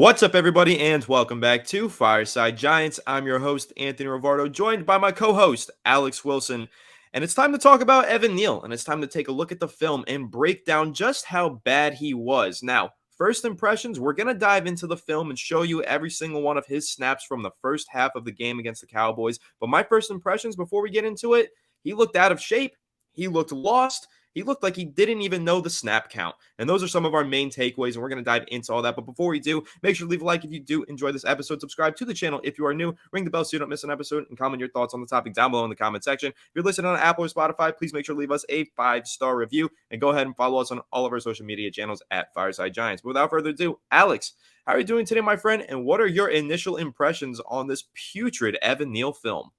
What's up, everybody, and welcome back to Fireside Giants. I'm your host, Anthony Rivardo, joined by my co-host, Alex Wilson. And it's time to talk about Evan Neal, and it's time to take a look at the film and break down just how bad he was. Now, first impressions, we're going to dive into the film and show you every single one of his snaps from the first half of the game against the Cowboys. But my first impressions before we get into it, he looked out of shape. He looked lost. He looked like he didn't even know the snap count. And those are some of our main takeaways, and we're going to dive into all that. But before we do, make sure to leave a like if you do enjoy this episode. Subscribe to the channel if you are new. Ring the bell so you don't miss an episode, and comment your thoughts on the topic down below in the comment section. If you're listening on Apple or Spotify, please make sure to leave us a 5-star review, and go ahead and follow us on all of our social media channels at Fireside Giants. But without further ado, Alex, how are you doing today, my friend? And what are your initial impressions on this putrid Evan Neal film?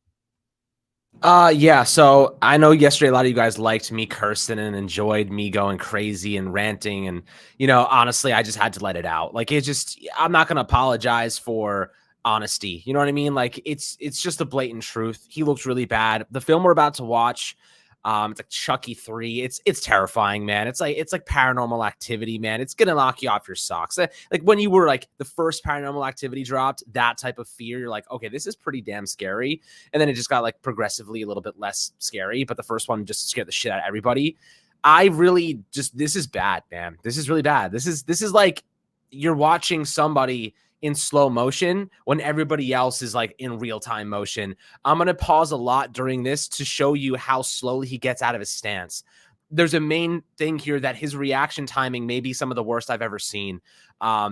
Yeah, so I know yesterday a lot of you guys liked me cursing and enjoyed me going crazy and ranting, and honestly, I just had to let it out. I'm not gonna apologize for honesty. You know what I mean? Like it's just the blatant truth. He looks really bad. The film we're about to watch, it's like Chucky 3. It's terrifying, man. It's like Paranormal Activity, man. It's gonna knock you off your socks. Like when you were like the first Paranormal Activity dropped, that type of fear, you're like, okay, this is pretty damn scary. And then it just got like progressively a little bit less scary. But the first one just scared the shit out of everybody. This is bad, man. This is really bad. This is like you're watching somebody in slow motion when everybody else is like in real-time motion. I'm going to pause a lot during this to show you how slowly he gets out of his stance. There's a main thing here that his reaction timing may be some of the worst I've ever seen.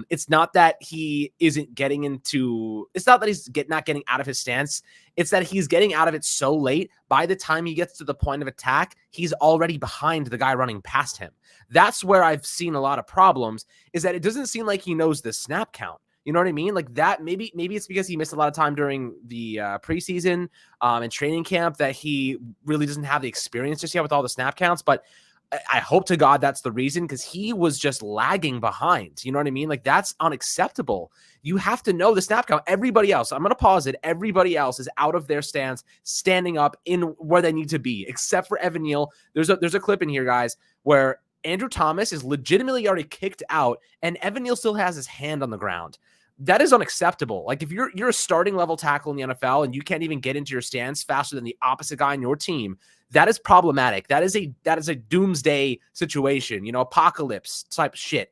It's not that he isn't getting into, it's not that he's not getting out of his stance. It's that he's getting out of it so late. By the time he gets to the point of attack, he's already behind the guy running past him. That's where I've seen a lot of problems, is that it doesn't seem like he knows the snap count. You know what I mean? Like that, maybe it's because he missed a lot of time during the preseason and training camp that he really doesn't have the experience just yet with all the snap counts. But I hope to God that's the reason, because he was just lagging behind. You know what I mean? Like that's unacceptable. You have to know the snap count. Everybody else, I'm going to pause it. Everybody else is out of their stance, standing up in where they need to be, except for Evan Neal. There's a clip in here, guys, where Andrew Thomas is legitimately already kicked out, and Evan Neal still has his hand on the ground. That is unacceptable. Like if you're a starting level tackle in the NFL and you can't even get into your stance faster than the opposite guy on your team, that is problematic. That is a doomsday situation, apocalypse type shit.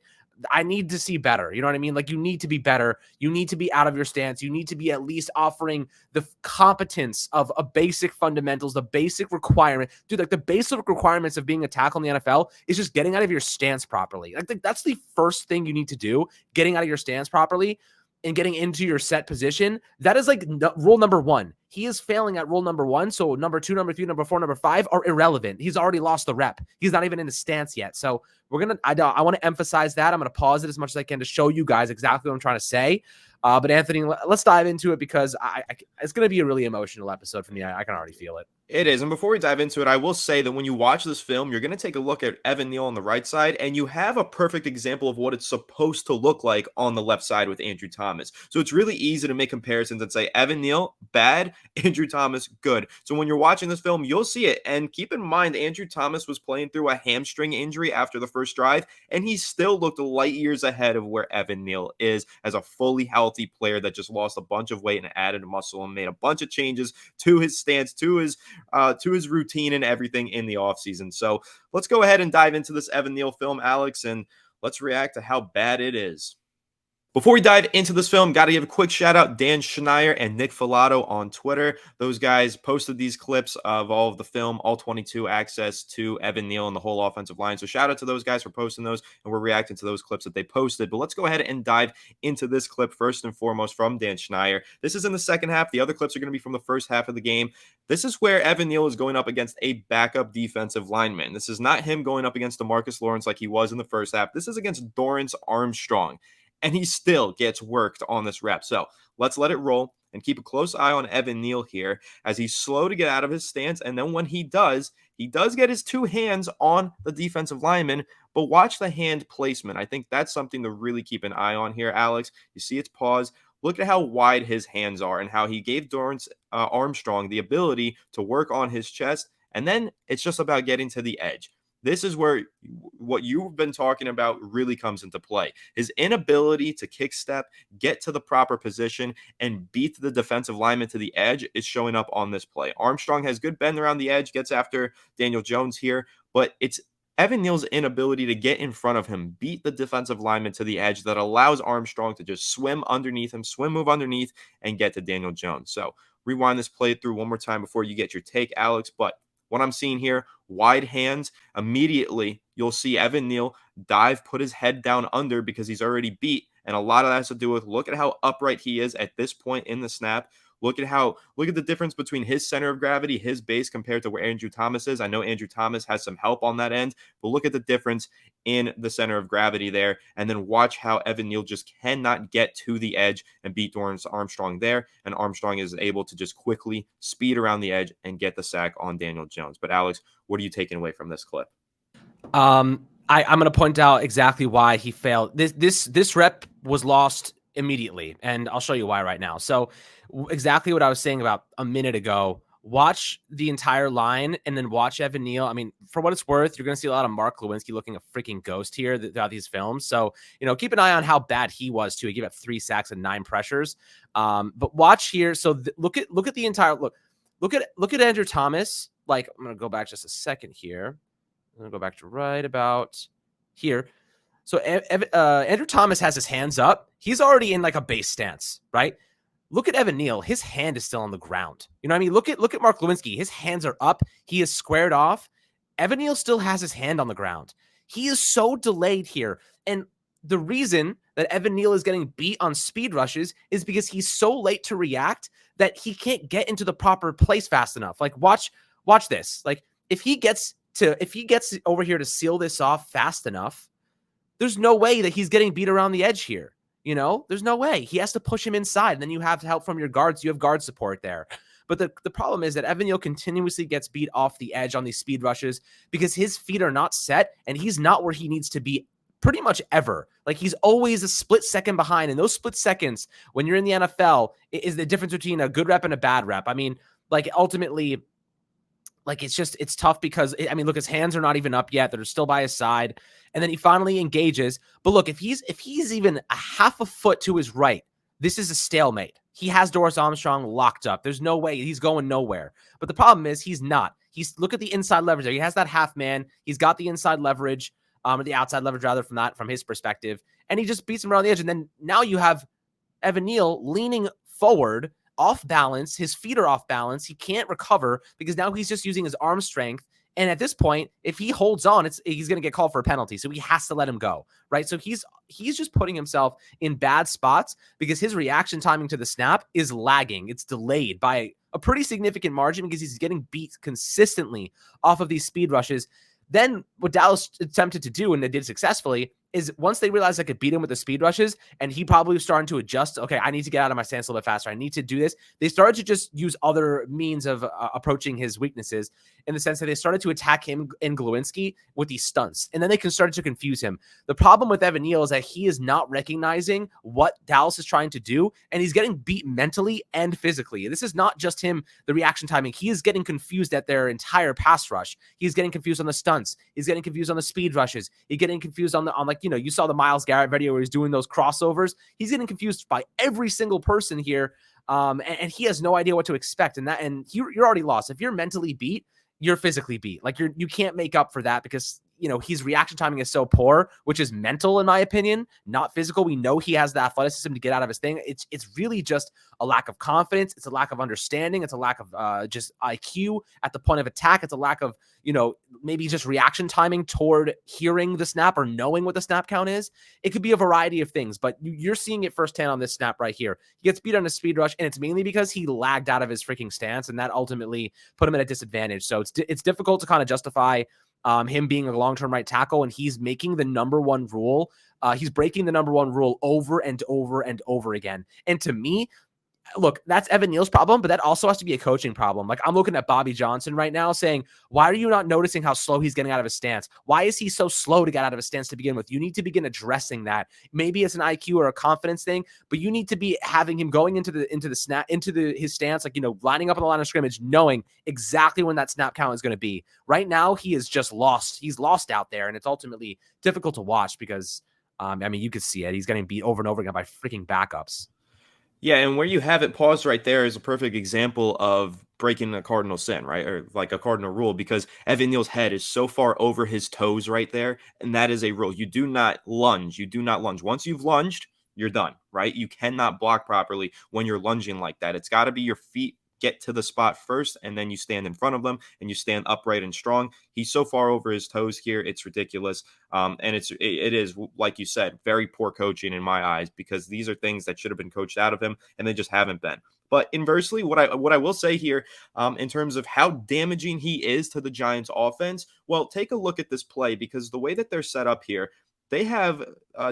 I need to see better. You know what I mean? Like you need to be better. You need to be out of your stance. You need to be at least offering the competence of a basic fundamentals, the basic requirement. Dude, like the basic requirements of being a tackle in the NFL is just getting out of your stance properly. Like that's the first thing you need to do, getting out of your stance properly and getting into your set position. That is like rule number one. He is failing at rule number one. So number 2, number 3, number 4, number 5 are irrelevant. He's already lost the rep. He's not even in the stance yet. So I want to emphasize that. I'm going to pause it as much as I can to show you guys exactly what I'm trying to say. But Anthony, let's dive into it, because it's going to be a really emotional episode for me. I can already feel it. It is. And before we dive into it, I will say that when you watch this film, you're going to take a look at Evan Neal on the right side, and you have a perfect example of what it's supposed to look like on the left side with Andrew Thomas. So it's really easy to make comparisons and say Evan Neal, bad, Andrew Thomas, good. So when you're watching this film, you'll see it. And keep in mind, Andrew Thomas was playing through a hamstring injury after the first drive, and he still looked light years ahead of where Evan Neal is as a fully healthy player that just lost a bunch of weight and added muscle and made a bunch of changes to his stance, to his routine and everything in the offseason. So let's go ahead and dive into this Evan Neal film, Alex, and let's react to how bad it is. Before we dive into this film, got to give a quick shout out Dan Schneier and Nick Filato on Twitter. Those guys posted these clips of all of the film, all 22 access to Evan Neal and the whole offensive line. So shout out to those guys for posting those, and we're reacting to those clips that they posted. But let's go ahead and dive into this clip first and foremost from Dan Schneier. This is in the second half. The other clips are going to be from the first half of the game. This is where Evan Neal is going up against a backup defensive lineman. This is not him going up against DeMarcus Lawrence like he was in the first half. This is against Dorrance Armstrong, and he still gets worked on this rep. So let's let it roll and keep a close eye on Evan Neal here as he's slow to get out of his stance. And then when he does get his 2 hands on the defensive lineman, but watch the hand placement. I think that's something to really keep an eye on here, Alex. You see its pause. Look at how wide his hands are and how he gave Dorrance Armstrong the ability to work on his chest. And then it's just about getting to the edge. this is where what you've been talking about really comes into play. His inability to kick step, get to the proper position, and beat the defensive lineman to the edge is showing up on this play. Armstrong has good bend around the edge, gets after Daniel Jones here, but it's Evan Neal's inability to get in front of him, beat the defensive lineman to the edge that allows Armstrong to just swim underneath him, move underneath, and get to Daniel Jones. So rewind this play through one more time before you get your take, Alex. But what I'm seeing here, wide hands, immediately you'll see Evan Neal dive, put his head down under because he's already beat. And a lot of that has to do with, look at how upright he is at this point in the snap. Look at the difference between his center of gravity, his base, compared to where Andrew Thomas is. I know Andrew Thomas has some help on that end, but look at the difference in the center of gravity there. And then watch how Evan Neal just cannot get to the edge and beat Dorrance Armstrong there. And Armstrong is able to just quickly speed around the edge and get the sack on Daniel Jones. But Alex, what are you taking away from this clip? I'm going to point out exactly why he failed. This rep was lost immediately, and I'll show you why right now. So exactly what I was saying about a minute ago. Watch the entire line and then watch Evan Neal. I mean, for what it's worth, you're going to see a lot of Mark Lewinsky looking a freaking ghost here throughout these films. So, keep an eye on how bad he was too. He gave up 3 sacks and 9 pressures. But watch here. So look at the entire look at Andrew Thomas. Like, I'm going to go back just a second here. I'm going to go back to right about here. So Andrew Thomas has his hands up. He's already in like a base stance, right? Look at Evan Neal. His hand is still on the ground. You know what I mean? Look at Mark Lewinsky. His hands are up. He is squared off. Evan Neal still has his hand on the ground. He is so delayed here. And the reason that Evan Neal is getting beat on speed rushes is because he's so late to react that he can't get into the proper place fast enough. Like, watch this. Like, if he gets over here to seal this off fast enough, there's no way that he's getting beat around the edge here. There's no way. He has to push him inside, and then you have help from your guards. You have guard support there. But the problem is that Evan Neal continuously gets beat off the edge on these speed rushes because his feet are not set, and he's not where he needs to be pretty much ever. Like, he's always a split second behind, and those split seconds when you're in the NFL is the difference between a good rep and a bad rep. I mean, like, ultimately, like, it's tough because, I mean, look, his hands are not even up yet. They're still by his side. And then he finally engages. But look, if he's even a half a foot to his right, this is a stalemate. He has Dorrance Armstrong locked up. There's no way. He's going nowhere. But the problem is he's not. Look at the inside leverage there. He has that half man. He's got the inside leverage, or the outside leverage rather, from his perspective. And he just beats him around the edge. And then now you have Evan Neal leaning forward, off balance. His feet are off balance. He can't recover because now he's just using his arm strength. And at this point, if he holds on, he's going to get called for a penalty. So he has to let him go, right? So he's just putting himself in bad spots because his reaction timing to the snap is lagging. It's delayed by a pretty significant margin because he's getting beat consistently off of these speed rushes. Then what Dallas attempted to do, and they did successfully, is once they realized I could beat him with the speed rushes, and he probably was starting to adjust, okay, I need to get out of my stance a little bit faster. I need to do this. They started to just use other means of approaching his weaknesses in the sense that they started to attack him and Glowinski with these stunts, and then they started to confuse him. The problem with Evan Neal is that he is not recognizing what Dallas is trying to do, and he's getting beat mentally and physically. This is not just him, the reaction timing. He is getting confused at their entire pass rush. He's getting confused on the stunts. He's getting confused on the speed rushes. He's getting confused on you saw the Myles Garrett video where he's doing those crossovers. He's getting confused by every single person here. And he has no idea what to expect. And you're already lost. If you're mentally beat, you're physically beat. Like, you can't make up for that because, his reaction timing is so poor, which is mental, in my opinion, not physical. We know he has the athleticism to get out of his thing. It's really just a lack of confidence. It's a lack of understanding. It's a lack of just IQ at the point of attack. It's a lack of, maybe just reaction timing toward hearing the snap or knowing what the snap count is. It could be a variety of things, but you're seeing it firsthand on this snap right here. He gets beat on a speed rush, and it's mainly because he lagged out of his freaking stance, and that ultimately put him at a disadvantage. So it's difficult to kind of justify him being a long-term right tackle, and he's making the number one rule. He's breaking the number one rule over and over and over again. And to me, look, that's Evan Neal's problem, but that also has to be a coaching problem. Like I'm looking at Bobby Johnson right now saying, why are you not noticing how slow he's getting out of his stance? Why is he so slow to get out of his stance to begin with? You need to begin addressing that. Maybe it's an IQ or a confidence thing, but you need to be having him going into the snap, his stance, like, lining up on the line of scrimmage, knowing exactly when that snap count is going to be. Right now, he is just lost. He's lost out there, and it's ultimately difficult to watch because, you could see it. He's getting beat over and over again by freaking backups. Yeah, and where you have it paused right there is a perfect example of breaking a cardinal sin, right? Or like a cardinal rule, because Evan Neal's head is so far over his toes right there. And that is a rule. You do not lunge. You do not lunge. Once you've lunged, you're done, right? You cannot block properly when you're lunging like that. It's got to be your feet get to the spot first, and then you stand in front of them and you stand upright and strong. He's so far over his toes here, it's ridiculous. And it is, like you said, very poor coaching in my eyes, because these are things that should have been coached out of him and they just haven't been. But inversely, what I will say here, in terms of how damaging he is to the Giants offense, well, take a look at this play, because the way that they're set up here, they have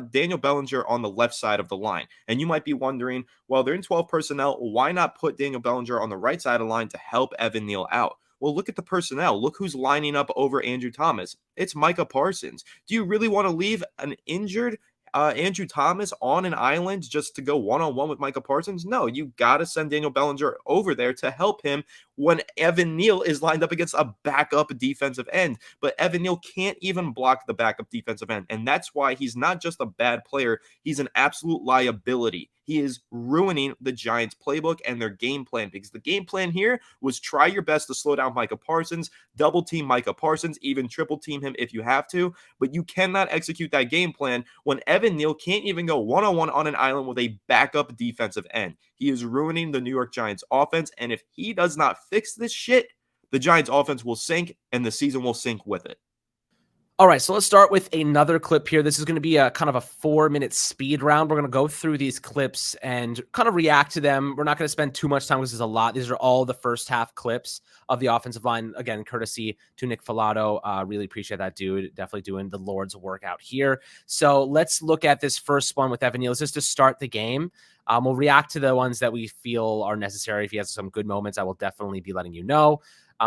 Daniel Bellinger on the left side of the line. And you might be wondering, well, they're in 12 personnel. Why not put Daniel Bellinger on the right side of the line to help Evan Neal out? Well, look at the personnel. Look who's lining up over Andrew Thomas. It's Micah Parsons. Do you really want to leave an injured Andrew Thomas on an island just to go one-on-one with Micah Parsons? No, you got to send Daniel Bellinger over there to help him when Evan Neal is lined up against a backup defensive end. But Evan Neal can't even block the backup defensive end. And that's why he's not just a bad player, he's an absolute liability. He is ruining the Giants playbook and their game plan, because the game plan here was try your best to slow down Micah Parsons, double team Micah Parsons, even triple team him if you have to, but you cannot execute that game plan when Evan Neal can't even go one-on-one on an island with a backup defensive end. He is ruining the New York Giants offense, and if he does not fix this shit, the Giants offense will sink and the season will sink with it. All right, so let's start with another clip here. This is going to be a kind of a 4-minute speed round. We're going to go through these clips and kind of react to them. We're not going to spend too much time because there's a lot. These are all the first half clips of the offensive line. Again, courtesy to Nick Filato. Really appreciate that, dude. Definitely doing the Lord's work out here. So let's look at this first one with Evan Neal. This is to start the game. We'll react to the ones that we feel are necessary. If he has some good moments, I will definitely be letting you know.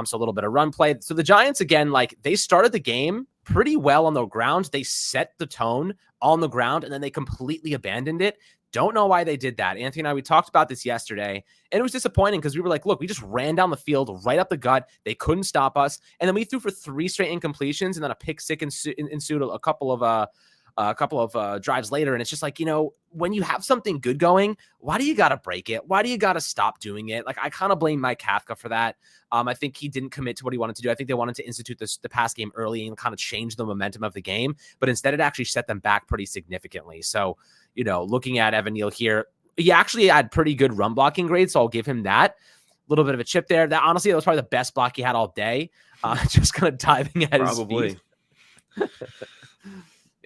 So a little bit of run play. So the Giants, again, like they started the game pretty well on the ground. They set the tone on the ground, and then they completely abandoned it. Don't know why they did that. Anthony and I, we talked about this yesterday, and it was disappointing because we were like, look, we just ran down the field right up the gut. They couldn't stop us. And then we threw for 3 straight incompletions, and then a pick six ensued a couple of drives later. And it's just like, when you have something good going, why do you got to break it? Why do you got to stop doing it? Like, I kind of blame Mike Kafka for that. I think he didn't commit to what he wanted to do. I think they wanted to institute the pass game early and kind of change the momentum of the game, but instead it actually set them back pretty significantly. So, looking at Evan Neal here, he actually had pretty good run blocking grades, so I'll give him that. A little bit of a chip there. That honestly, that was probably the best block he had all day. Just kind of diving at his feet.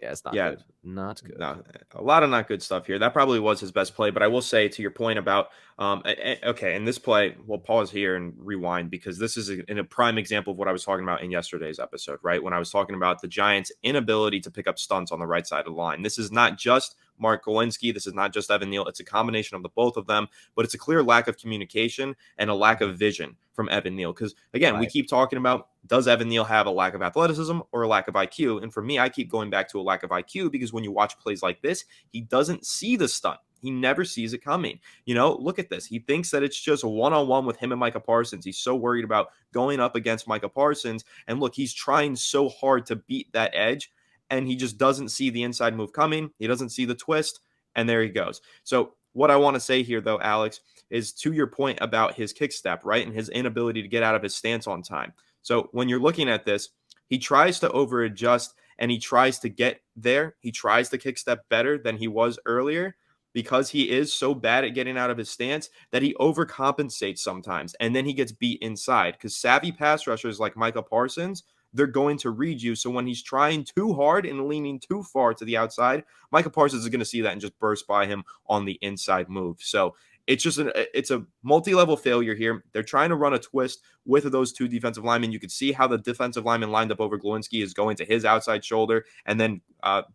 Yeah, it's not good. Not good. No, a lot of not good stuff here. That probably was his best play, but I will say to your point about, okay, in this play, we'll pause here and rewind, because this is a prime example of what I was talking about in yesterday's episode, right? When I was talking about the Giants' inability to pick up stunts on the right side of the line. This is not just Mark Golinsky. This is not just Evan Neal. It's a combination of the both of them, but it's a clear lack of communication and a lack of vision from Evan Neal. Because again, we keep talking about, does Evan Neal have a lack of athleticism or a lack of IQ? And for me, I keep going back to a lack of IQ, because when you watch plays like this, he doesn't see the stunt. He never sees it coming. Look at this. He thinks that it's just a one-on-one with him and Micah Parsons. He's so worried about going up against Micah Parsons. And look, he's trying so hard to beat that edge, and he just doesn't see the inside move coming. He doesn't see the twist, and there he goes. So what I want to say here, though, Alex, is to your point about his kick step, right, and his inability to get out of his stance on time. So when you're looking at this, he tries to over-adjust, and he tries to get there. He tries to kick step better than he was earlier, because he is so bad at getting out of his stance that he overcompensates sometimes, and then he gets beat inside, because savvy pass rushers like Micah Parsons, they're going to read you. So when he's trying too hard and leaning too far to the outside, Micah Parsons is going to see that and just burst by him on the inside move. So It's a multi-level failure here. They're trying to run a twist with those two defensive linemen. You could see how the defensive lineman lined up over Glowinski is going to his outside shoulder, and then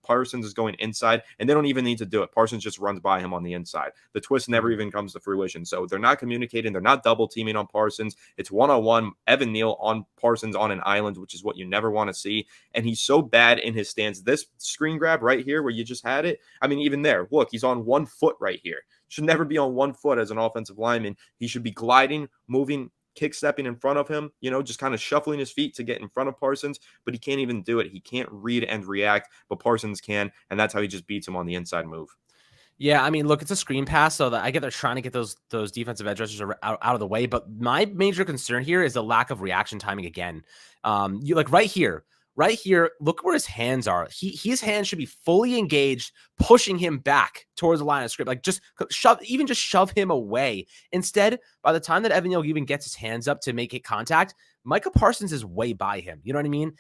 Parsons is going inside, and they don't even need to do it. Parsons just runs by him on the inside. The twist never even comes to fruition. So they're not communicating. They're not double teaming on Parsons. It's one-on-one. Evan Neal on Parsons on an island, which is what you never want to see. And he's so bad in his stance. This screen grab right here where you just had it, I mean, even there, look, he's on 1 foot right here. Should never be on 1 foot as an offensive lineman. He should be gliding, moving, kick stepping in front of him, just kind of shuffling his feet to get in front of Parsons, but he can't even do it. He can't read and react, but Parsons can, and that's how he just beats him on the inside move. Yeah, I mean, look, it's a screen pass, so that I get they're trying to get those defensive edge rushers out of the way. But my major concern here is the lack of reaction timing again. You like right here, look where his hands are. His hands should be fully engaged, pushing him back towards the line of script. Like just shove him away. Instead, by the time that Evan Neal even gets his hands up to make it contact, Micah Parsons is way by him. You know what I mean?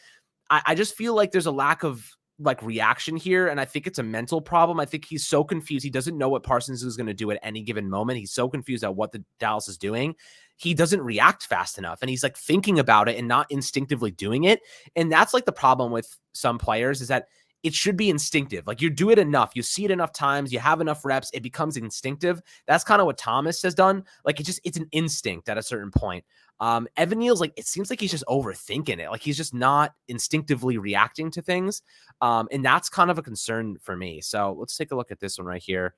I just feel like there's a lack of like reaction here, and I think it's a mental problem. I think he's so confused. He doesn't know what Parsons is going to do at any given moment. He's so confused at what the Dallas is doing. He doesn't react fast enough, and he's like thinking about it and not instinctively doing it. And that's like the problem with some players, is that it should be instinctive. Like you do it enough, you see it enough times, you have enough reps, it becomes instinctive. That's kind of what Thomas has done. Like it's an instinct at a certain point. Evan Neal's like, it seems like he's just overthinking it. Like he's just not instinctively reacting to things. And that's kind of a concern for me. So let's take a look at this one right here.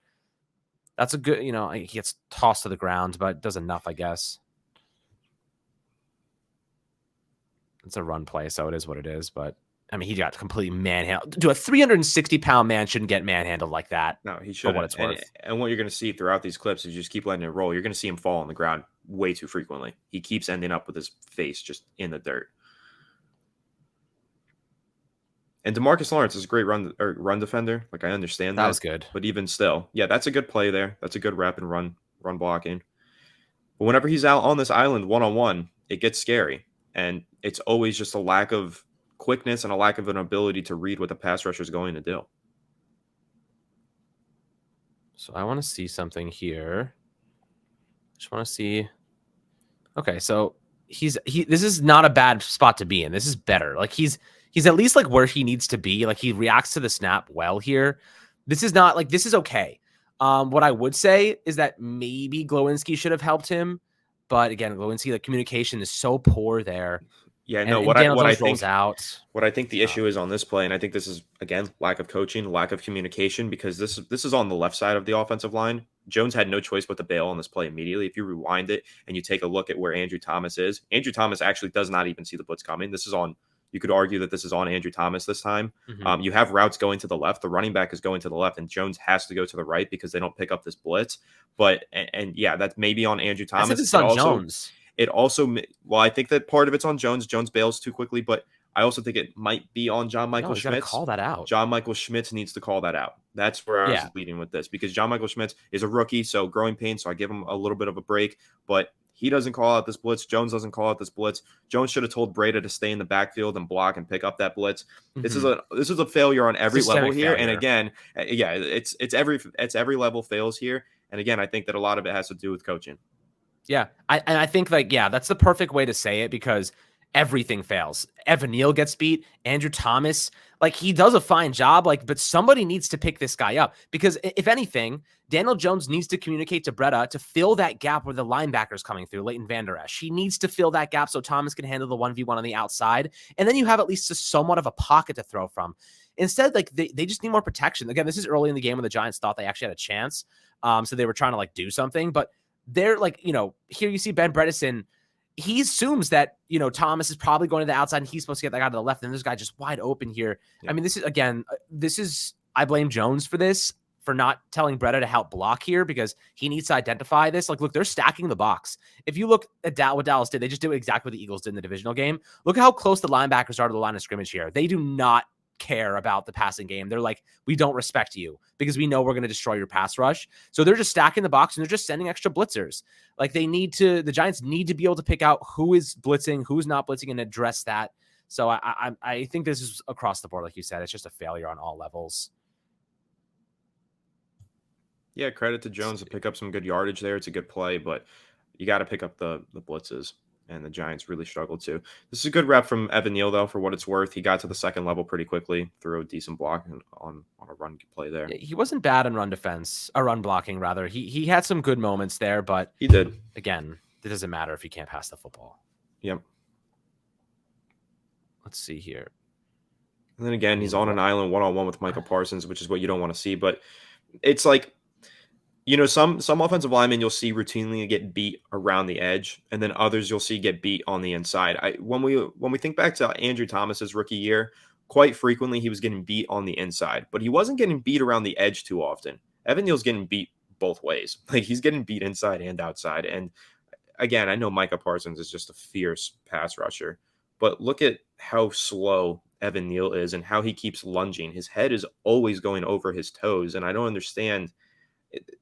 That's a good, he gets tossed to the ground, but does enough, I guess. It's a run play, so it is what it is. But I mean, he got completely manhandled. Dude, a 360-pound man shouldn't get manhandled like that. No, he shouldn't. For what it's worth. And what you're going to see throughout these clips is you just keep letting it roll. You're going to see him fall on the ground way too frequently. He keeps ending up with his face just in the dirt. And DeMarcus Lawrence is a great run defender. Like I understand that. That was good. But even still, yeah, that's a good play there. That's a good rep and run blocking. But whenever he's out on this island one-on-one, it gets scary. And it's always just a lack of quickness and a lack of an ability to read what the pass rusher is going to do. So I want to see something here. Just want to see. Okay, so this is not a bad spot to be in. This is better. Like he's at least like where he needs to be. Like he reacts to the snap well here. This is not like, this is okay. What I would say is that maybe Glowinski should have helped him, but again, Glowinski, the communication is so poor there. Yeah, no, and what I think the So. issue is on this play, and I think this is again lack of coaching, lack of communication, because this is on the left side of the offensive line. Jones had no choice but to bail on this play immediately. If you rewind it and you take a look at where Andrew Thomas is, Andrew Thomas actually does not even see the blitz coming. This is on. You could argue that this is on Andrew Thomas this time. Mm-hmm. You have routes going to the left. The running back is going to the left, and Jones has to go to the right because they don't pick up this blitz. But and yeah, that's maybe on Andrew Thomas. It's on Jones. It also, well, I think that part of it's on Jones. Jones bails too quickly, but I also think it might be on John Michael Schmitz. Call that out. John Michael Schmitz needs to call that out. That's where I was leading with this, because John Michael Schmitz is a rookie, so growing pains, so I give him a little bit of a break, but he doesn't call out this blitz. Jones doesn't call out this blitz. Jones should have told Breda to stay in the backfield and block and pick up that blitz. Mm-hmm. This is a failure on every level here. And again, yeah, it's every level fails here. And again, I think that a lot of it has to do with coaching. Yeah. I think that's the perfect way to say it, because everything fails. Evan Neal gets beat. Andrew Thomas, like he does a fine job, but somebody needs to pick this guy up, because if anything, Daniel Jones needs to communicate to Breda to fill that gap where the linebacker's coming through, Leighton Vander Esch. He needs to fill that gap so Thomas can handle the 1v1 on the outside. And then you have at least somewhat of a pocket to throw from. Instead, they just need more protection. Again, this is early in the game when the Giants thought they actually had a chance. So they were trying to do something, but they're here you see Ben Bredesen. He assumes that, Thomas is probably going to the outside and he's supposed to get that guy to the left. And this guy just wide open here. Yeah. I mean, I blame Jones for this, for not telling Breda to help block here, because he needs to identify this. Look, they're stacking the box. If you look at what Dallas did, they just did exactly what the Eagles did in the divisional game. Look at how close the linebackers are to the line of scrimmage here. They do not care about the passing game. They're like, we don't respect you because we know we're going to destroy your pass rush. So they're just stacking the box and they're just sending extra blitzers. The Giants need to be able to pick out who is blitzing, who's not blitzing, and address that. So I think this is across the board. Like you said, it's just a failure on all levels. Yeah, credit to Jones to pick up some good yardage there. It's a good play, but you got to pick up the blitzes, and the Giants really struggled to. This is a good rep from Evan Neal, though, for what it's worth. He got to the second level pretty quickly, threw a decent block on a run play there. He wasn't bad in run defense, or run blocking rather. He had some good moments there, but He did. again, it doesn't matter if you can't pass the football. Yep. Let's see here. And then again, he's on an island one-on-one with Michael Parsons, which is what you don't want to see. But it's like, some offensive linemen you'll see routinely get beat around the edge, and then others you'll see get beat on the inside. When we think back to Andrew Thomas's rookie year, quite frequently he was getting beat on the inside, but he wasn't getting beat around the edge too often. Evan Neal's getting beat both ways. Like, he's getting beat inside and outside. And again, I know Micah Parsons is just a fierce pass rusher, but look at how slow Evan Neal is and how he keeps lunging. His head is always going over his toes, and I don't understand.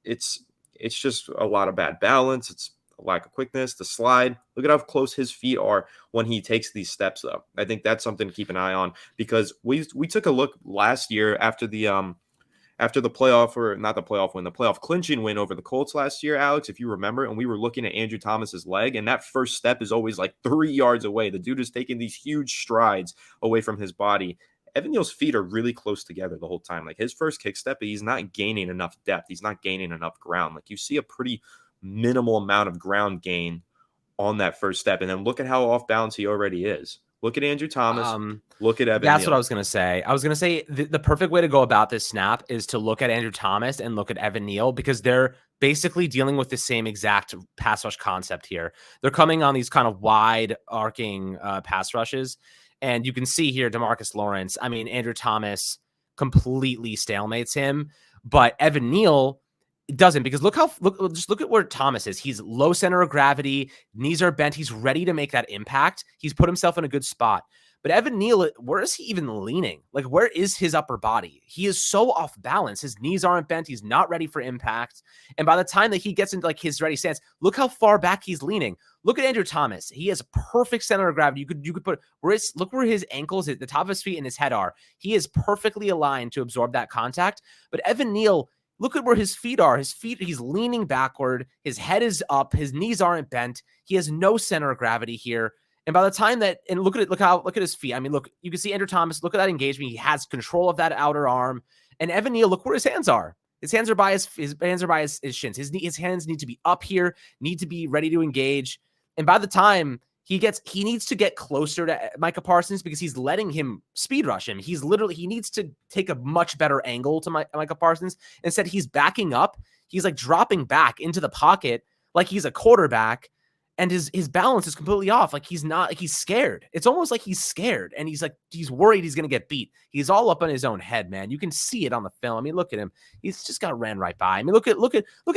It's just a lot of bad balance. It's a lack of quickness. The slide. Look at how close his feet are when he takes these steps, though. I think that's something to keep an eye on, because we took a look last year after the playoff, or not the playoff win, the playoff clinching win over the Colts last year, Alex, if you remember, and we were looking at Andrew Thomas's leg, and that first step is always like 3 yards away. The dude is taking these huge strides away from his body. Evan Neal's feet are really close together the whole time. Like, his first kick step, he's not gaining enough depth. He's not gaining enough ground. Like, you see a pretty minimal amount of ground gain on that first step. And then look at how off balance he already is. Look at Andrew Thomas. Look at Evan That's Neal. what I was going to say. I was going to say the perfect way to go about this snap is to look at Andrew Thomas and look at Evan Neal, because they're basically dealing with the same exact pass rush concept here. They're coming on these kind of wide arcing pass rushes. And you can see here, DeMarcus Lawrence, I mean, Andrew Thomas completely stalemates him, but Evan Neal doesn't, because just look at where Thomas is. He's low center of gravity, knees are bent. He's ready to make that impact. He's put himself in a good spot. But Evan Neal, where is he even leaning? Like, where is his upper body? He is so off balance. His knees aren't bent. He's not ready for impact. And by the time that he gets into like his ready stance, look how far back he's leaning. Look at Andrew Thomas. He has perfect center of gravity. You could put look where his ankles, the top of his feet and his head are. He is perfectly aligned to absorb that contact. But Evan Neal, look at where his feet are. He's leaning backward. His head is up. His knees aren't bent. He has no center of gravity here. And by the time that, and look at his feet. I mean, look, you can see Andrew Thomas, look at that engagement. He has control of that outer arm. And Evan Neal, look where his hands are. His hands are by his hands are by his shins. His hands need to be up here, need to be ready to engage. And by the time he needs to get closer to Micah Parsons, because he's letting him speed rush him. He needs to take a much better angle to Micah Parsons. Instead, he's backing up. He's like dropping back into the pocket like he's a quarterback. And his balance is completely off. Like, he's scared. It's almost like he's scared. And he's worried he's going to get beat. He's all up in his own head, man. You can see it on the film. I mean, look at him. He's just got ran right by. I mean, look at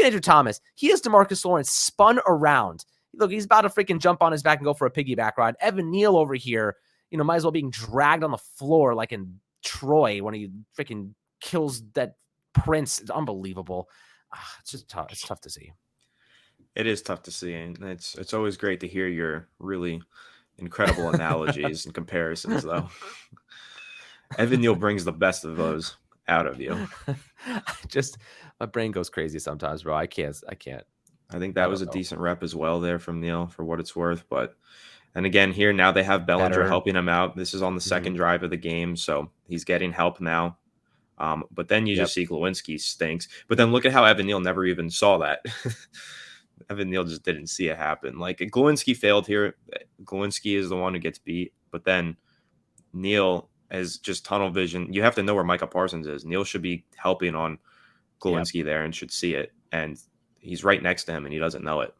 Andrew Thomas. He has DeMarcus Lawrence spun around. Look, he's about to freaking jump on his back and go for a piggyback ride. Evan Neal over here, might as well being dragged on the floor like in Troy when he freaking kills that prince. It's unbelievable. It's just tough. It's tough to see. It is tough to see, and it's always great to hear your really incredible analogies and comparisons, though. Evan Neal brings the best of those out of you. Just my brain goes crazy sometimes, bro. I can't. I think that was a decent rep as well there from Neal, for what it's worth. But, and again, here now they have Bellinger helping him out. This is on the second drive of the game, so he's getting help now. But then you just see Glowinski stinks. But then look at how Evan Neal never even saw that. Evan Neal just didn't see it happen. Like, Glowinski failed here. Glowinski is the one who gets beat. But then Neal has just tunnel vision. You have to know where Micah Parsons is. Neal should be helping on Glowinski there and should see it. And he's right next to him, and he doesn't know it.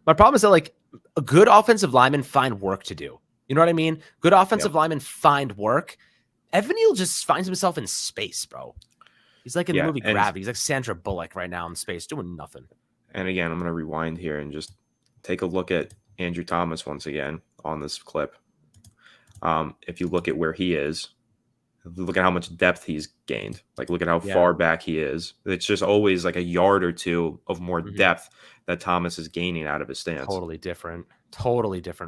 My problem is that, like, a good offensive lineman find work to do. You know what I mean? Good offensive linemen find work. Evan Neal just finds himself in space, bro. He's like in the movie Gravity. He's like Sandra Bullock right now in space doing nothing. And again, I'm going to rewind here and just take a look at Andrew Thomas once again on this clip. If you look at where he is, look at how much depth he's gained. Like, look at how far back he is. It's just always like a yard or two of more depth that Thomas is gaining out of his stance. Totally different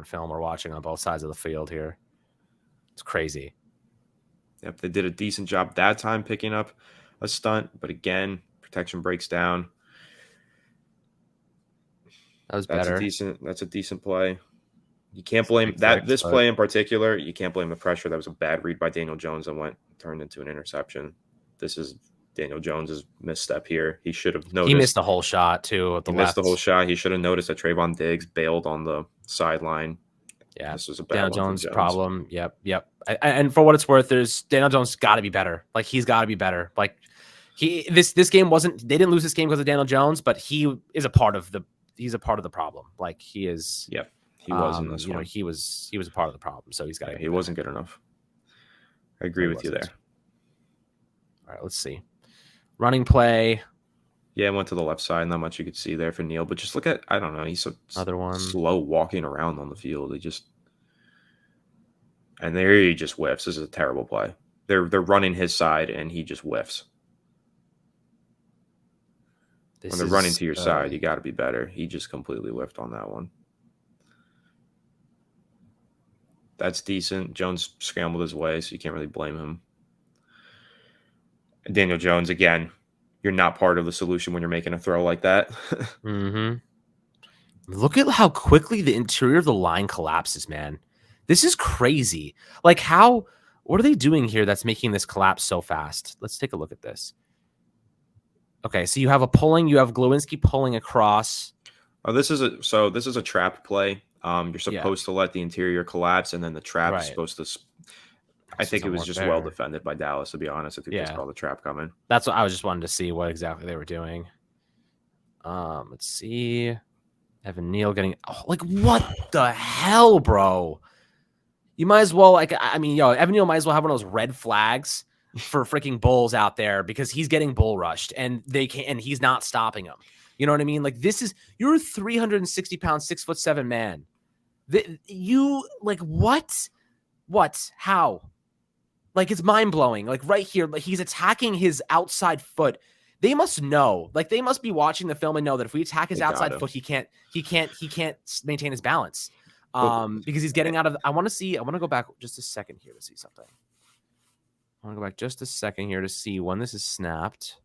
film we're watching on both sides of the field here. It's crazy. Yep, they did a decent job that time picking up a stunt, but again, Protection breaks down. That was That's a better. decent play. You can't It's a blame big that fix, this but play in particular. You can't blame the pressure. That was a bad read by Daniel Jones that turned into an interception. This is Daniel Jones's misstep here. He should have he missed noticed. the whole shot too with He the missed the whole left. shot. He should have noticed that Trayvon Diggs bailed on the sideline. Yeah. This was a bad Daniel one from Jones Jones. problem. Yep. And for what it's worth, there's Daniel Jones got to be better. Like he's got to be better. Like this game wasn't. They didn't lose this game because of Daniel Jones, but he is a part of the. He's a part of the problem. Like he is. Yep, he was in this You know, one. he was a part of the problem. So he's got to. Yeah, he wasn't good enough. I agree with you there. All right, let's see. Running play. Yeah, went to the left side. Not much you could see there for Neal, but just look at, I don't know, he's so Another one. slow walking around on the field. And there he just whiffs. This is a terrible play. They're running his side and he just whiffs. When they're running to your side, you got to be better. He just completely whiffed on that one. That's decent. Jones scrambled his way, so you can't really blame him. And Daniel Jones, again, you're not part of the solution when you're making a throw like that. Look at how quickly the interior of the line collapses, man. This is crazy. Like what are they doing here that's making this collapse so fast? Let's take a look at this. Okay, so you have Glowinski pulling across. Oh, this is a trap play. You're supposed to let the interior collapse, and then the trap is supposed to. I think it was just well defended by Dallas, to be honest. I think they saw the trap coming. That's what I was just wanting to see what exactly they were doing. Let's see. Evan Neal getting what the hell, bro? You might as well Evan Neal might as well have one of those red flags for freaking bulls out there because he's getting bull rushed and he's not stopping him. You know what I mean? Like you're a 360-pound, 6'7" man. What? How? Like it's mind blowing. Like right here, like he's attacking his outside foot. They must know. Like they must be watching the film and know that if we attack his outside foot, he can't maintain his balance. Because he's getting out of. I want to go back just a second here to see something. I want to go back just a second here to see when this is snapped.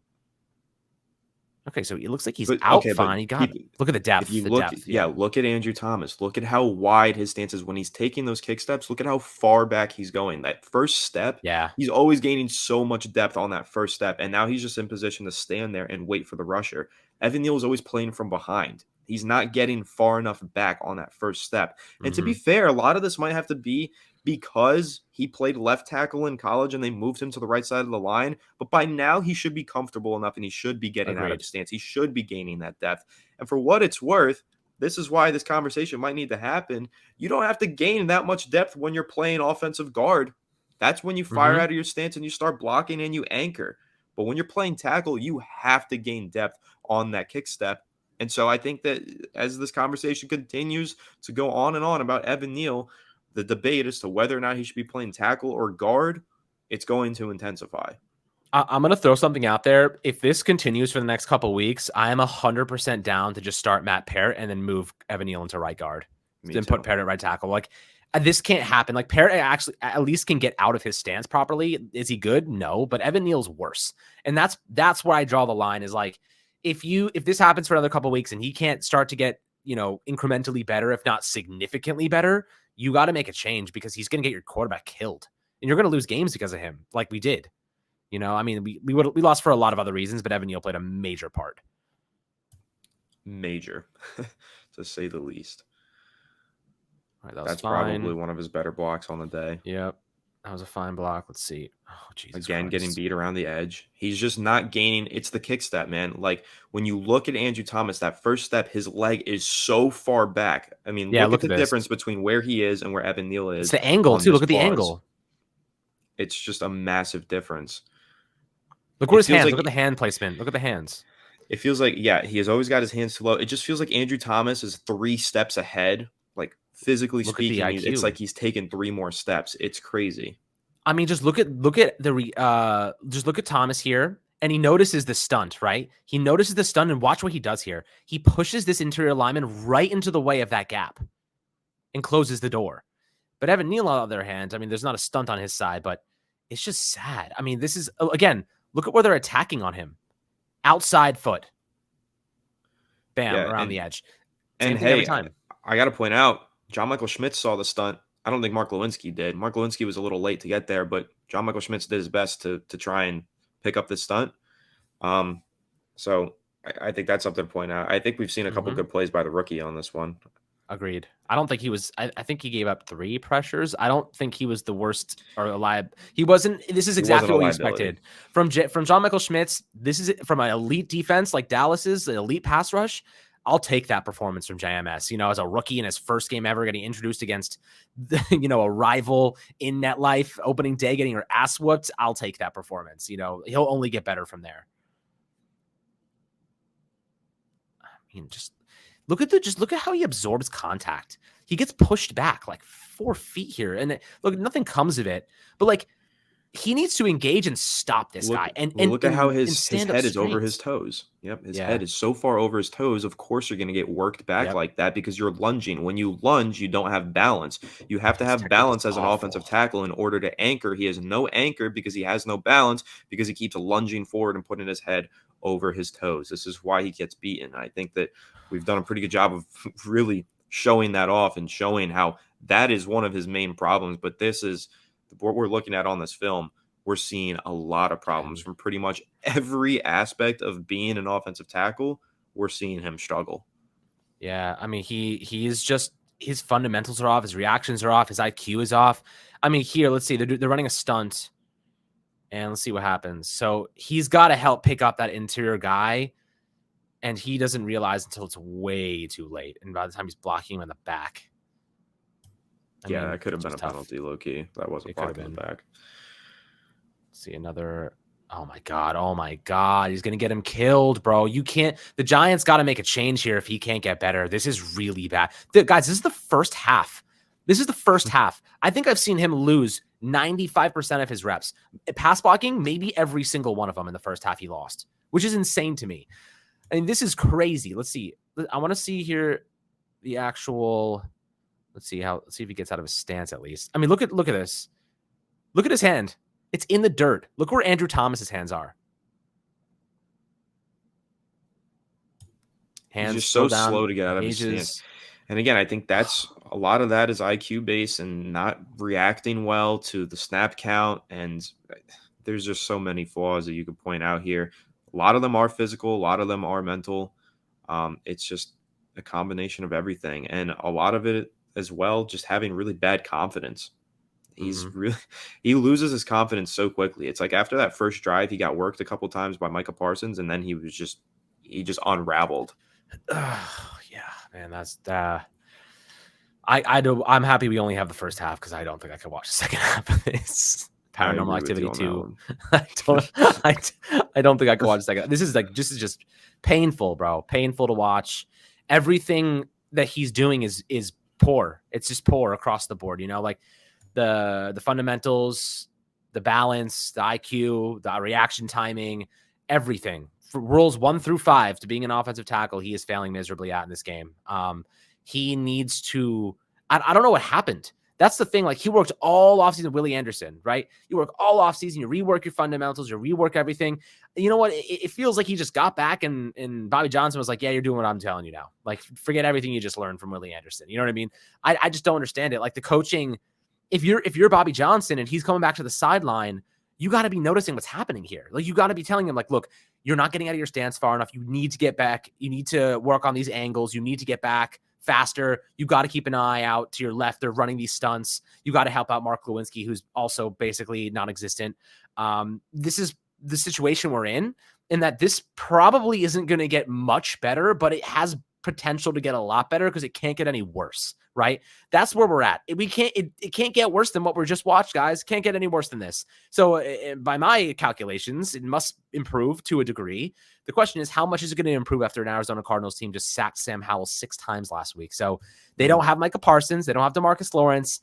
Okay, so it looks like he's out fine. He got it. Look at the depth. Look at Andrew Thomas. Look at how wide his stance is when he's taking those kick steps. Look at how far back he's going. That first step, he's always gaining so much depth on that first step, and now he's just in position to stand there and wait for the rusher. Evan Neal is always playing from behind. He's not getting far enough back on that first step. And to be fair, a lot of this might have to be because he played left tackle in college and they moved him to the right side of the line. But by now, he should be comfortable enough and he should be getting out of his stance. He should be gaining that depth. And for what it's worth, this is why this conversation might need to happen. You don't have to gain that much depth when you're playing offensive guard. That's when you fire out of your stance and you start blocking and you anchor. But when you're playing tackle, you have to gain depth on that kick step. And so I think that as this conversation continues to go on and on about Evan Neal, the debate as to whether or not he should be playing tackle or guard, it's going to intensify. I'm going to throw something out there. If this continues for the next couple of weeks, I am 100% down to just start Matt Parrott and then move Evan Neal into right guard. Then put Parrott at right tackle. Like this can't happen. Like Parrott actually at least can get out of his stance properly. Is he good? No, but Evan Neal's worse. And that's where I draw the line is like, if this happens for another couple of weeks and he can't start to get, incrementally better, if not significantly better, you got to make a change because he's going to get your quarterback killed and you're going to lose games because of him. Like we did, we lost for a lot of other reasons, but Evan Neal played a major part. Major, to say the least. All right, that's probably one of his better blocks on the day. Yep. That was a fine block. Let's see. Oh, Jesus Again, Christ. Getting beat around the edge. He's just not gaining. It's the kick step, man. Like when you look at Andrew Thomas, that first step, his leg is so far back. I mean, look at the difference between where he is and where Evan Neal is. It's the angle, too. Look at the angle. It's just a massive difference. Look where his hands. Look at the hand placement. Look at the hands. It feels like, he has always got his hands too low. It just feels like Andrew Thomas is 3 steps ahead. Like physically speaking, it's like he's taken 3 more steps. It's crazy. I mean, just look at Thomas here, and he notices the stunt, right? He notices the stunt, and watch what he does here. He pushes this interior lineman right into the way of that gap and closes the door. But Evan Neal, on the other hand, I mean, there's not a stunt on his side, but it's just sad. I mean, this is, again, look at where they're attacking on him. outside foot, bam, Yeah, around the edge. and Same thing every hey, time. I got to point out, John Michael Schmitz saw the stunt. I don't think Mark Lewinsky did. Mark Lewinsky was a little late to get there, but John Michael Schmitz did his best to try and pick up this stunt. Um, so I think that's something to point out. I think we've seen a couple Mm-hmm. good plays by the rookie on this one. Agreed. I don't think he was. I think he gave up 3 pressures. I don't think he was the worst or alive. He wasn't. This is He wasn't exactly a what you liability. expected from John Michael Schmitz. This is from an elite defense like Dallas's, an elite pass rush. I'll take that performance from JMS. You know, as a rookie in his first game ever, getting introduced against, a rival in net life, opening day, getting her ass whooped. I'll take that performance. You know, he'll only get better from there. I mean, just look at how he absorbs contact. He gets pushed back like 4 feet here, and look, nothing comes of it. But like, he needs to engage and stop this guy, and Look at how and his stand up head is over his straight. toes. Yep, his Yeah. head is so far over his toes. Of course, you're going to get worked back Yep. like that because you're lunging. When you lunge, you don't have balance. You have to His have technique is balance as an offensive awful. tackle in order to anchor. He has no anchor because he has no balance because he keeps lunging forward and putting his head over his toes. This is why he gets beaten. I think that we've done a pretty good job of really showing that off and showing how that is one of his main problems. But this is what we're looking at on this film. We're seeing a lot of problems And from pretty much every aspect of being an offensive tackle. We're seeing him struggle. yeah, I mean, he is just, his fundamentals are off, his reactions are off, his IQ is off. I mean, here, let's see, they're running a stunt, and let's see what happens. So he's got to help pick up that interior guy, and he doesn't realize until it's way too late. And by the time he's blocking him in the back, I Yeah, mean, that could have it's been a just tough. penalty, low key. That wasn't It could have blocked in the been. back. See another. Oh my god. Oh my god. He's gonna get him killed, bro. You can't. The Giants got to make a change here if he can't get better. This is really bad, guys. This is the first half. This is the first half. I think I've seen him lose 95% of his reps. Pass blocking, maybe every single one of them in the first half he lost, which is insane to me. I mean, this is crazy. Let's see. I want to see here the actual. Let's see if he gets out of his stance at least. I mean, look at this. Look at his hand. It's in the dirt. Look where Andrew Thomas's hands are. He's Hands just so still down, slow to get out of his stance. engages. And again, I think that's a lot of that is IQ based and not reacting well to the snap count. And there's just so many flaws that you could point out here. A lot of them are physical, a lot of them are mental. It's just a combination of everything. And a lot of it as well, just having really bad confidence. He loses his confidence so quickly. It's like after that first drive, he got worked a couple times by Micah Parsons, and then he just unraveled. Yeah, man, that's I'm happy we only have the first half because I don't think I could watch the second half of this. Paranormal Activity 2. I don't think I can watch the second. This is just painful, bro. Painful to watch. Everything that he's doing is poor. It's just poor across the board. You know, like the fundamentals, the balance, the IQ, the reaction timing, everything. For rules 1 through 5 to being an offensive tackle, he is failing miserably at in this game. He needs to. I don't know what happened. That's the thing. Like, he worked all offseason with Willie Anderson, right? You work all offseason, you rework your fundamentals, you rework everything. You know what? It feels like he just got back and Bobby Johnson was like, yeah, you're doing what I'm telling you now. Like, forget everything you just learned from Willie Anderson. You know what I mean? I just don't understand it. Like, the coaching, if you're Bobby Johnson and he's coming back to the sideline, you got to be noticing what's happening here. Like, you got to be telling him, like, look, you're not getting out of your stance far enough. You need to get back. You need to work on these angles. You need to get back faster. You got to keep an eye out to your left. They're running these stunts. You got to help out Mark Lewinsky, who's also basically non-existent. This is the situation we're in that this probably isn't going to get much better, but it has potential to get a lot better because it can't get any worse, right? That's where we're at. It can't get worse than what we're just watched, guys. Can't get any worse than this. So by my calculations, it must improve to a degree. The question is, how much is it going to improve after an Arizona Cardinals team just sacked Sam Howell 6 times last week? So they don't have Micah Parsons. They don't have DeMarcus Lawrence,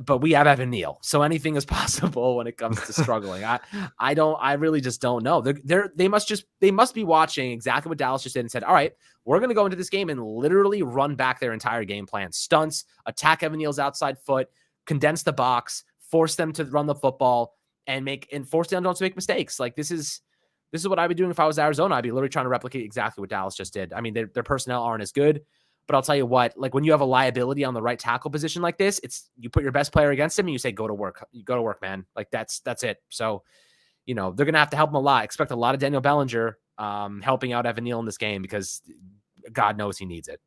but we have Evan Neal. So anything is possible when it comes to struggling. I really just don't know. They must be watching exactly what Dallas just did and said, all right, we're going to go into this game and literally run back their entire game plan. Stunts, attack Evan Neal's outside foot, condense the box, force them to run the football and force them to make mistakes. Like, this is This is what I'd be doing if I was Arizona. I'd be literally trying to replicate exactly what Dallas just did. I mean, their personnel aren't as good, but I'll tell you what, like when you have a liability on the right tackle position like this, it's you put your best player against him and you say, go to work. You go to work, man. Like that's it. So, they're going to have to help him a lot. Expect a lot of Daniel Bellinger helping out Evan Neal in this game because God knows he needs it.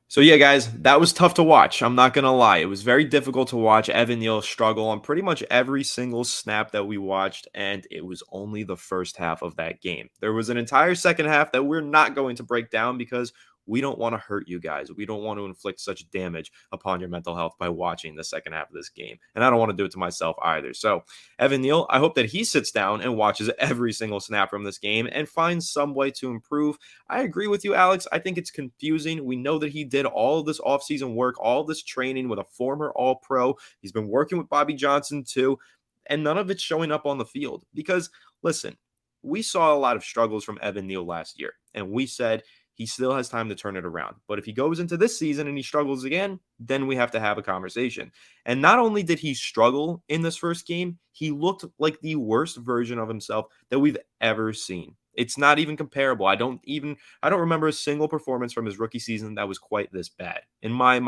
So yeah, guys, that was tough to watch. I'm not going to lie. It was very difficult to watch Evan Neal struggle on pretty much every single snap that we watched, and it was only the first half of that game. There was an entire second half that we're not going to break down because we don't want to hurt you guys. We don't want to inflict such damage upon your mental health by watching the second half of this game. And I don't want to do it to myself either. So, Evan Neal, I hope that he sits down and watches every single snap from this game and finds some way to improve. I agree with you, Alex. I think it's confusing. We know that he did all of this offseason work, all of this training with a former All-Pro. He's been working with Bobby Johnson too, and none of it's showing up on the field. Because, listen, we saw a lot of struggles from Evan Neal last year, and we said he still has time to turn it around. But if he goes into this season and he struggles again, then we have to have a conversation. And not only did he struggle in this first game, he looked like the worst version of himself that we've ever seen. It's not even comparable. I don't remember a single performance from his rookie season that was quite this bad. In my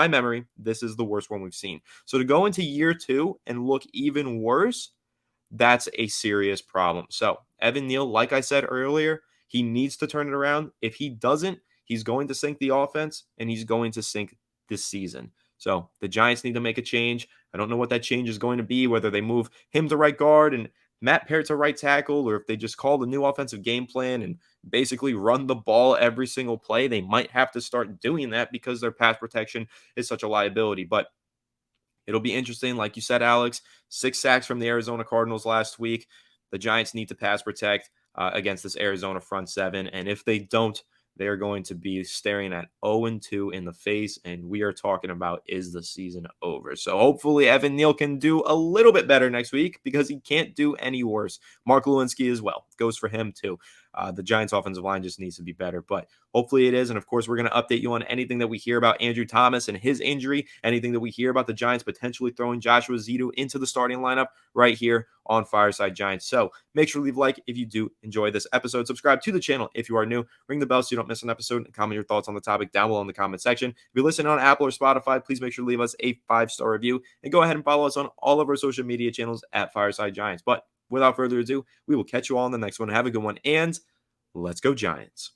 memory, this is the worst one we've seen. So to go into year 2 and look even worse, that's a serious problem. So Evan Neal, like I said earlier, he needs to turn it around. If he doesn't, he's going to sink the offense and he's going to sink this season. So the Giants need to make a change. I don't know what that change is going to be, whether they move him to right guard and Matt Peart to right tackle, or if they just call the new offensive game plan and basically run the ball every single play. They might have to start doing that because their pass protection is such a liability. But it'll be interesting. Like you said, Alex, 6 sacks from the Arizona Cardinals last week. The Giants need to pass protect against this Arizona front seven. And if they don't, they are going to be staring at 0-2 in the face. And we are talking about, is the season over? So hopefully Evan Neal can do a little bit better next week because he can't do any worse. Mark Lewinsky as well. Goes for him too. The Giants offensive line just needs to be better, but hopefully it is. And of course, we're going to update you on anything that we hear about Andrew Thomas and his injury, anything that we hear about the Giants potentially throwing Joshua Zito into the starting lineup right here on Fireside Giants. So make sure to leave a like if you do enjoy this episode. Subscribe to the channel if you are new. Ring the bell so you don't miss an episode, and comment your thoughts on the topic down below in the comment section. If you're listening on Apple or Spotify, please make sure to leave us a 5-star review and go ahead and follow us on all of our social media channels at Fireside Giants. But without further ado, we will catch you all in the next one. Have a good one, and let's go Giants.